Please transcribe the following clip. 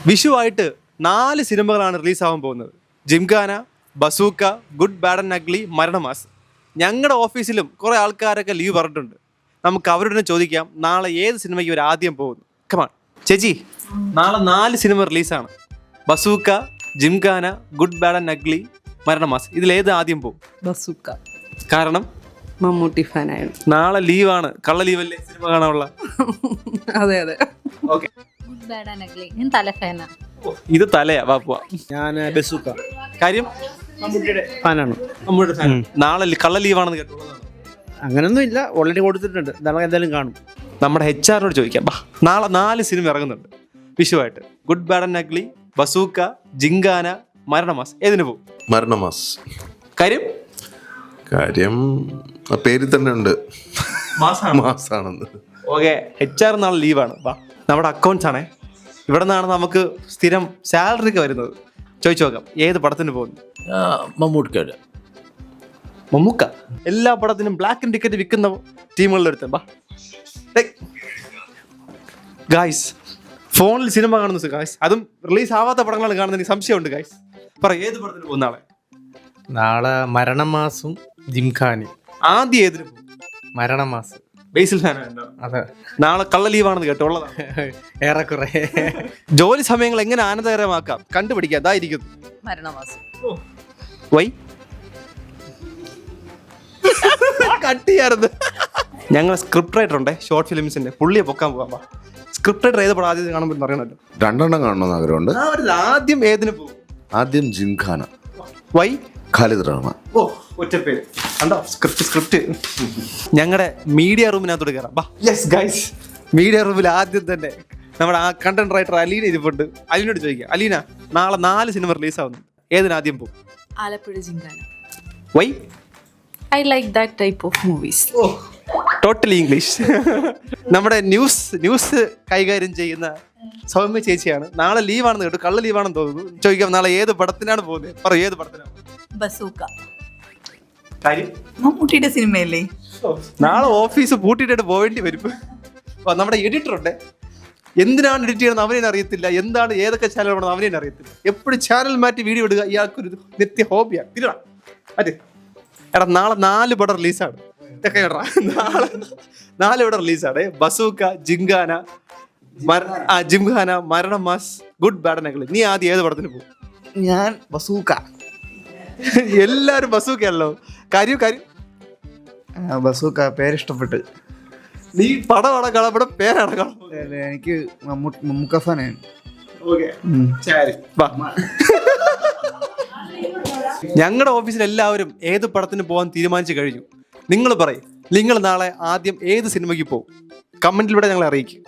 വിഷുവായിട്ട് 4 സിനിമകളാണ് റിലീസാവാൻ പോകുന്നത്. Gymkhana, bazooka, good bad and ugly, Maranamass. ഞങ്ങളുടെ ഓഫീസിലും കുറേ ആൾക്കാരൊക്കെ ലീവ് പറഞ്ഞിട്ടുണ്ട്. നമുക്ക് അവരോട് തന്നെ ചോദിക്കാം നാളെ ഏത് സിനിമയ്ക്ക് ഇവർ ആദ്യം പോകുന്നു. കമാൺ ചേച്ചി, നാളെ 4 സിനിമ റിലീസാണ്. Bazooka, Gymkhana, good bad and ugly, Maranamass. ഇതിലേത് ആദ്യം പോകും? ബസൂക്ക. കാരണം മമ്മൂട്ടി ഫാനായിരുന്നു. നാളെ ലീവാണ്. കള്ള ലീവല്ലേ സിനിമ കാണാനുള്ള? അതെ അതെ. Okay. Good bad and ugly. ഞാൻ തല ഫാനാ. ഇത് തലയാ. വാ പോവാ. ഞാൻ ബസൂക്ക കാര്യം ഫാനാണ്. നമ്മുടെ ഫാൻ. നാളെ കള്ള ലീവാണെന്ന് കേട്ടു. അങ്ങനൊന്നും ഇല്ല, ഓൾറെഡി കൊടുത്തിട്ടുണ്ട്. നമുക്ക് എന്തായാലും കാണും. നമ്മുടെ HR-നോട് ചോദിക്കാം. നാളെ 4 സിനിമ ഇറങ്ങുന്നുണ്ട് വിഷുവായിട്ട്. Good bad and ugly, Bazooka, Gymkhana, Maranamass. ഏതിന് പോകും? മരണമാസ്. കാര്യം ആ പേരിൽ തന്നെ ഉണ്ട്, മാസാണെന്ന്. ഓക്കെ. HR നാളെ ലീവാണ്. വാ, നമ്മുടെ അക്കൗണ്ട്സ് ആണേ. ഇവിടെ നിന്നാണ് നമുക്ക് സ്ഥിരം സാലറി ഒക്കെ വരുന്നത്. ചോദിച്ചു നോക്കാം ഏത് പടത്തിന് പോകുന്നു. മമ്മൂട്ടിക്കാട്. മമ്മൂക്ക എല്ലാ പടത്തിനും ബ്ലാക്ക് ആൻഡ് ടിക്കറ്റ് വിൽക്കുന്ന ടീമുകളുടെ അടുത്ത്. ബാ ഗായ്സ്, ഫോണിൽ സിനിമ കാണുന്നു ഗായ്സ്. അതും റിലീസ് ആവാത്ത പടങ്ങളാണ് കാണുന്നത്. എനിക്ക് സംശയമുണ്ട് ഗായ്സ്. പറ ഏത് പടത്തിന് പോകും നാളെ? നാളെ മരണമാസും ജിംഖാനി. ആദ്യം ഏതിന് പോകും? മരണമാസ്. ബേസിൽ ഫാനാണ്. അതെ. നാളെ കള്ള ലീവാണെന്ന് കേട്ടുള്ളതാണ്. ഏറെക്കുറെ. ജോലി സമയങ്ങൾ എങ്ങനെ ആനന്ദകരമാക്കാം കണ്ടുപിടിക്കാം. അതായിരിക്കും മരണമാസം. വൈ കട്ട് ചെയ്യാറുണ്ട്. ഞങ്ങൾ സ്ക്രിപ്റ്റ് റൈറ്റർ ഉണ്ടേ ഷോർട്ട് ഫിലിംസിന്റെ. പുള്ളിയെ പൊക്കാൻ പോകാം. സ്ക്രിപ്റ്റ് റൈറ്റർ ഏത് പടം ആദ്യം കാണുമ്പോൾ അറിയണല്ലോ. 2 കാണണമെന്ന് ആഗ്രഹമുണ്ട്. ആദ്യം ഏതിന് പോകും? ആദ്യം ജിംഖാന. വൈ? ഖാലിദ് റഹ്മാൻ. ഓ, ഒറ്റ പേര് കണ്ടോ? സ്ക്രിപ്റ്റ്. ഞങ്ങളുടെ മീഡിയ റൂമിനകത്തോട് കയറാം. യെസ് ഗൈസ്, മീഡിയ റൂമിൽ ആദ്യം തന്നെ നമ്മുടെ ആ കണ്ടന്റ് റൈറ്റർ അലീന ഇരിപ്പുണ്ട്. അലീനോട് ചോദിക്കാം. അലീന, നാളെ 4 സിനിമ റിലീസാവുന്നു. ഏതിനാദ്യം പോകും? Alappuzha Gymkhana. Why? I like that type of movies. Totally English. നമ്മുടെ ന്യൂസ് കൈകാര്യം ചെയ്യുന്ന സൗമ്യ ചേച്ചിയാണ്. നാളെ ലീവാണെന്ന് കേട്ടു. കള്ള ലീവാണെന്ന് തോന്നുന്നു. ചോദിക്കാം നാളെ ഏത് പടത്തിനാണ് പോകുന്നത്? പറയൂ, ഏത് പടത്തിനാണ്? ബസൂക്ക. കാര്യം മമ്മൂട്ടിയുടെ സിനിമയല്ലേ? നാളെ ഓഫീസ് പൂട്ടിയിട്ടിട്ട് പോവേണ്ടി വരും. നമ്മുടെ എഡിറ്റർ ഉണ്ട്. എന്തിനാണ് എഡിറ്റ് ചെയ്യണമെന്ന് അവനെ അറിയത്തില്ല. എന്താണ് ഏതൊക്കെ ചാനൽ വേണമെന്ന് അവനെ അറിയത്തില്ല. എപ്പോഴും ചാനൽ മാറ്റി വീഡിയോ ഇടുക ഇയാൾക്കൊരു നിത്യ ഹോബിയാണ്. തിരിടാ അതെ. എടാ, നാളെ 4 പടം റിലീസാണ്. ഇതൊക്കെ നാളെ 4 പടം റിലീസാണ്. Bazooka, Gymkhana, Maranamass, good bad and ugly. നീ ആദ്യം ഏത് പടത്തിന് പോകും? ഞാൻ ബസൂക്ക. എല്ലാരും ബസൂക്കയല്ലോ. കാര്യം ബസൂക്ക പേരിഷ്ടപ്പെട്ട്. നീ പടം അടക്കണം, ഇവിടെ പേരടക്കണം. എനിക്ക് മമ്മൂക്ക ഫാനാണ്. ഞങ്ങളുടെ ഓഫീസിൽ എല്ലാവരും ഏത് പടത്തിന് പോകാൻ തീരുമാനിച്ചു കഴിഞ്ഞു. നിങ്ങൾ പറയും, നിങ്ങൾ നാളെ ആദ്യം ഏത് സിനിമയ്ക്ക് പോകും? കമന്റിലൂടെ ഞങ്ങളെ അറിയിക്കും.